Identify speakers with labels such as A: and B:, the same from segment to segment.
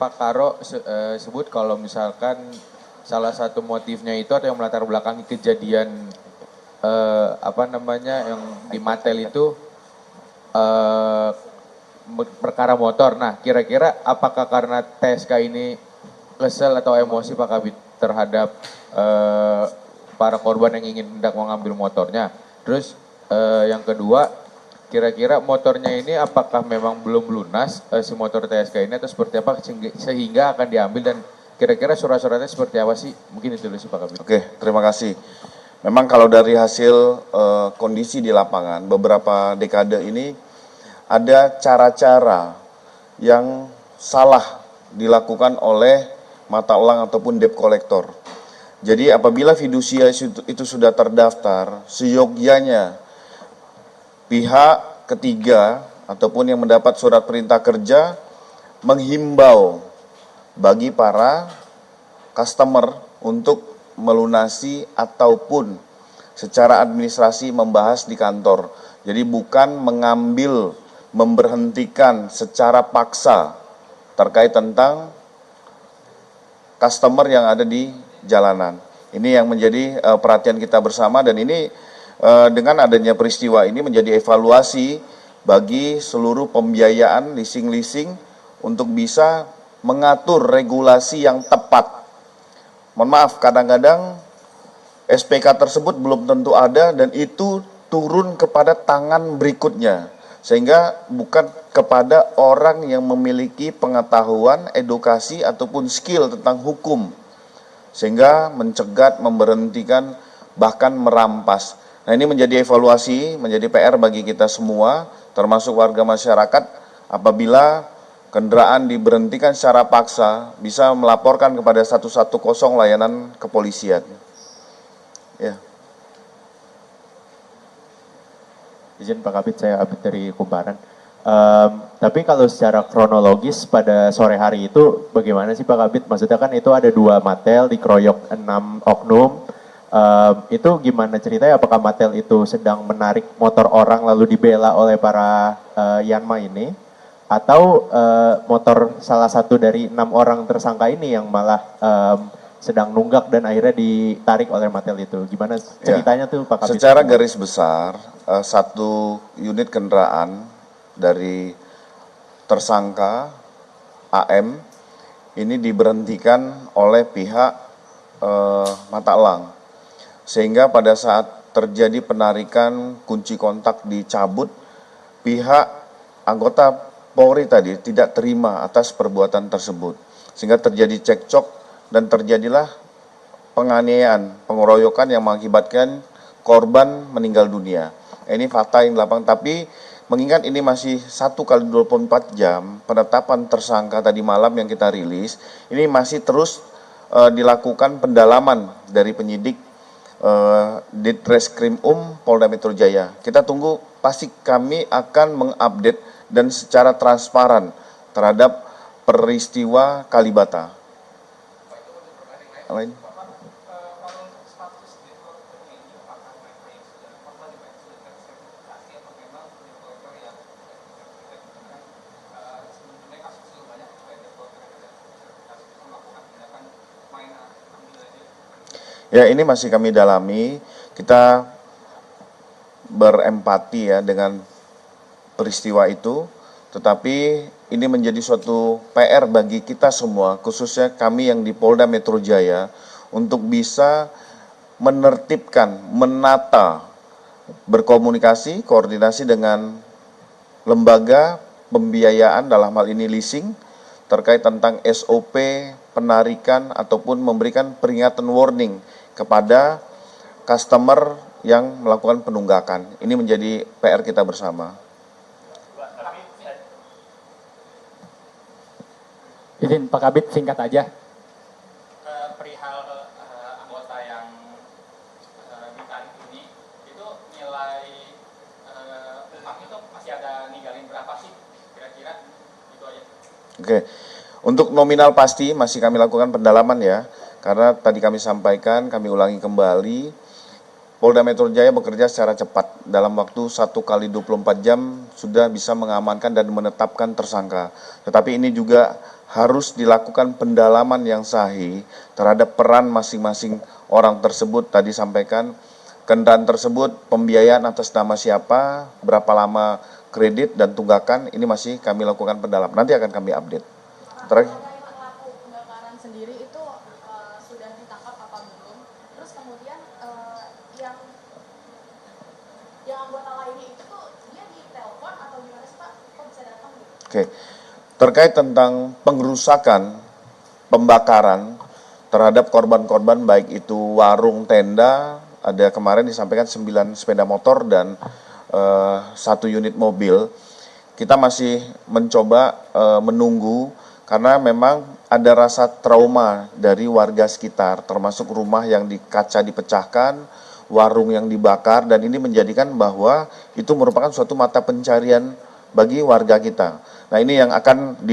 A: Pak Karo sebut kalau misalkan salah satu motifnya itu atau yang melatar belakangi kejadian yang di Mattel itu perkara motor. Nah, kira-kira apakah karena TSK ini kesel atau emosi Pak Kabit terhadap para korban yang ingin hendak mengambil motornya? Terus yang kedua, kira-kira motornya ini apakah memang belum lunas si motor TSK ini atau seperti apa sehingga akan diambil, dan kira-kira surat-suratnya seperti apa sih? Mungkin itu dulu sih Pak Kabit.
B: Oke, terima kasih. Memang kalau dari hasil kondisi di lapangan beberapa dekade ini ada cara-cara yang salah dilakukan oleh mata elang ataupun debt collector. Jadi apabila fidusia itu sudah terdaftar, seyogyanya pihak ketiga ataupun yang mendapat surat perintah kerja menghimbau bagi para customer untuk melunasi ataupun secara administrasi membahas di kantor. Jadi bukan mengambil, memberhentikan secara paksa terkait tentang customer yang ada di jalanan. Ini yang menjadi perhatian kita bersama, dan ini dengan adanya peristiwa ini menjadi evaluasi bagi seluruh pembiayaan leasing-leasing untuk bisa mengatur regulasi yang tepat. Mohon maaf, kadang-kadang SPK tersebut belum tentu ada dan itu turun kepada tangan berikutnya, sehingga bukan kepada orang yang memiliki pengetahuan, edukasi ataupun skill tentang hukum, sehingga mencegat, memberhentikan, bahkan merampas. Nah, ini menjadi evaluasi, menjadi PR bagi kita semua, termasuk warga masyarakat. Apabila kendaraan diberhentikan secara paksa, bisa melaporkan kepada 110 layanan kepolisian. Ya.
C: Izin Pak Kabit, saya Abid dari Kumparan. Tapi kalau secara kronologis pada sore hari itu bagaimana sih Pak Kabit? Maksudnya kan itu ada 2 Mattel dikeroyok 6 oknum. Itu gimana ceritanya? Apakah Mattel itu sedang menarik motor orang lalu dibela oleh para Yanma ini? Atau motor salah satu dari 6 orang tersangka ini yang malah sedang nunggak dan akhirnya ditarik oleh Mattel itu? Gimana ceritanya tuh Pak Kabit?
B: Secara garis besar, satu unit kendaraan dari tersangka AM ini diberhentikan oleh pihak mata elang, sehingga pada saat terjadi penarikan kunci kontak dicabut, pihak anggota Polri tadi tidak terima atas perbuatan tersebut, sehingga terjadi cekcok dan terjadilah penganiayaan, pengeroyokan yang mengakibatkan korban meninggal dunia. Ini fakta yang di lapangan, tapi mengingat ini masih 1 kali 24 jam penetapan tersangka tadi malam yang kita rilis, ini masih terus dilakukan pendalaman dari penyidik Ditreskrim Polda Metro Jaya. Kita tunggu, pasti kami akan mengupdate dan secara transparan terhadap peristiwa Kalibata. Lain. Ya, ini masih kami dalami. Kita berempati ya dengan peristiwa itu, tetapi ini menjadi suatu PR bagi kita semua, khususnya kami yang di Polda Metro Jaya, untuk bisa menertibkan, menata, berkomunikasi, koordinasi dengan lembaga pembiayaan, dalam hal ini leasing, terkait tentang SOP penarikan ataupun memberikan peringatan warning kepada customer yang melakukan penunggakan. Ini menjadi PR kita bersama.
D: Izin Pak Kabit singkat aja.
E: Perihal anggota yang ditarik ini, itu nilai utang itu masih ada ninggalin berapa sih kira-kira? Itu aja.
B: Oke, untuk nominal pasti masih kami lakukan pendalaman ya, karena tadi kami sampaikan, kami ulangi kembali, Polda Metro Jaya bekerja secara cepat, dalam waktu 1 kali 24 jam sudah bisa mengamankan dan menetapkan tersangka. Tetapi ini juga harus dilakukan pendalaman yang sahih terhadap peran masing-masing orang tersebut. Tadi sampaikan kendaraan tersebut pembiayaan atas nama siapa, berapa lama kredit dan tunggakan, ini masih kami lakukan pendalaman. Nanti akan kami update. Terakhir.
F: Pelaku pembakaran sendiri itu sudah ditangkap apa belum? Terus kemudian yang anggota lainnya itu tuh dia ditelepon atau gimana sih Pak? Kok bisa datang gitu?
B: Oke. Terkait tentang pengerusakan, pembakaran terhadap korban-korban baik itu warung, tenda, ada kemarin disampaikan 9 sepeda motor dan 1 unit mobil. Kita masih mencoba menunggu karena memang ada rasa trauma dari warga sekitar, termasuk rumah yang kaca dipecahkan, warung yang dibakar, dan ini menjadikan bahwa itu merupakan suatu mata pencarian bagi warga kita. Nah, ini yang akan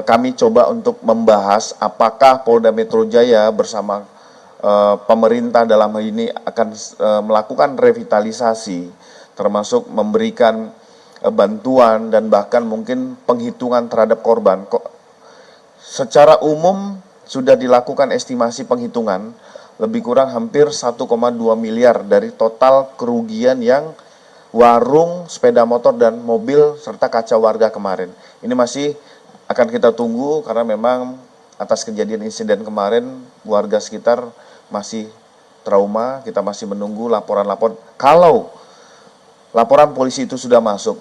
B: kami coba untuk membahas apakah Polda Metro Jaya bersama pemerintah dalam hal ini akan melakukan revitalisasi, termasuk memberikan bantuan dan bahkan mungkin penghitungan terhadap korban. Secara umum sudah dilakukan estimasi penghitungan lebih kurang hampir 1,2 miliar dari total kerugian yang warung, sepeda motor, dan mobil, serta kaca warga kemarin. Ini masih akan kita tunggu karena memang atas kejadian insiden kemarin, warga sekitar masih trauma, kita masih menunggu laporan-laporan. Kalau laporan polisi itu sudah masuk,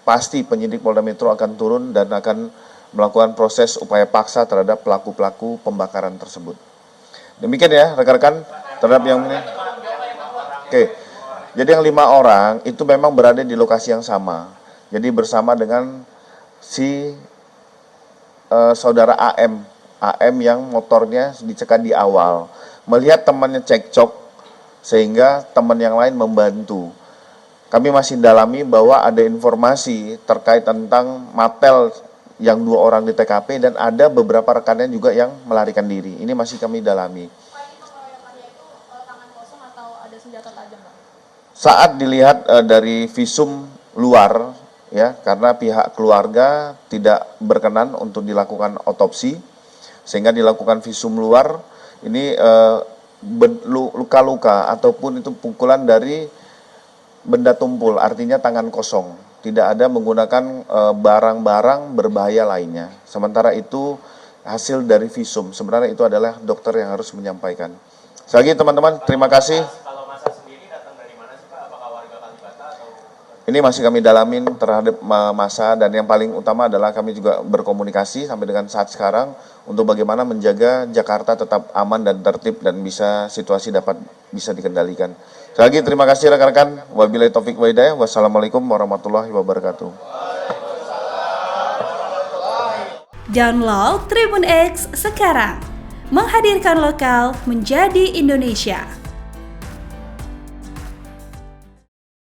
B: pasti penyidik Polda Metro akan turun dan akan melakukan proses upaya paksa terhadap pelaku-pelaku pembakaran tersebut. Demikian ya, rekan-rekan, terhadap yang ini. Oke. Jadi yang 5 orang itu memang berada di lokasi yang sama. Jadi bersama dengan si saudara AM yang motornya dicekat di awal. Melihat temannya cekcok sehingga teman yang lain membantu. Kami masih dalami bahwa ada informasi terkait tentang Matel yang 2 orang di TKP dan ada beberapa rekannya juga yang melarikan diri. Ini masih kami dalami.
F: Pak, ini pengeroyokannya itu tangan kosong atau ada senjata tajam Pak?
B: Saat dilihat dari visum luar, ya, karena pihak keluarga tidak berkenan untuk dilakukan otopsi, sehingga dilakukan visum luar. Ini luka-luka ataupun itu pukulan dari benda tumpul, artinya tangan kosong. Tidak ada menggunakan barang-barang berbahaya lainnya. Sementara itu hasil dari visum, sebenarnya itu adalah dokter yang harus menyampaikan. Sekali lagi teman-teman, terima kasih. Ini masih kami dalamin terhadap masa, dan yang paling utama adalah kami juga berkomunikasi sampai dengan saat sekarang untuk bagaimana menjaga Jakarta tetap aman dan tertib dan situasi bisa dikendalikan. Sekali lagi terima kasih rekan-rekan. Wabillahi taufik wa hidayah. Wassalamualaikum warahmatullahi wabarakatuh.
G: Download Tribun X sekarang. Menghadirkan lokal menjadi Indonesia.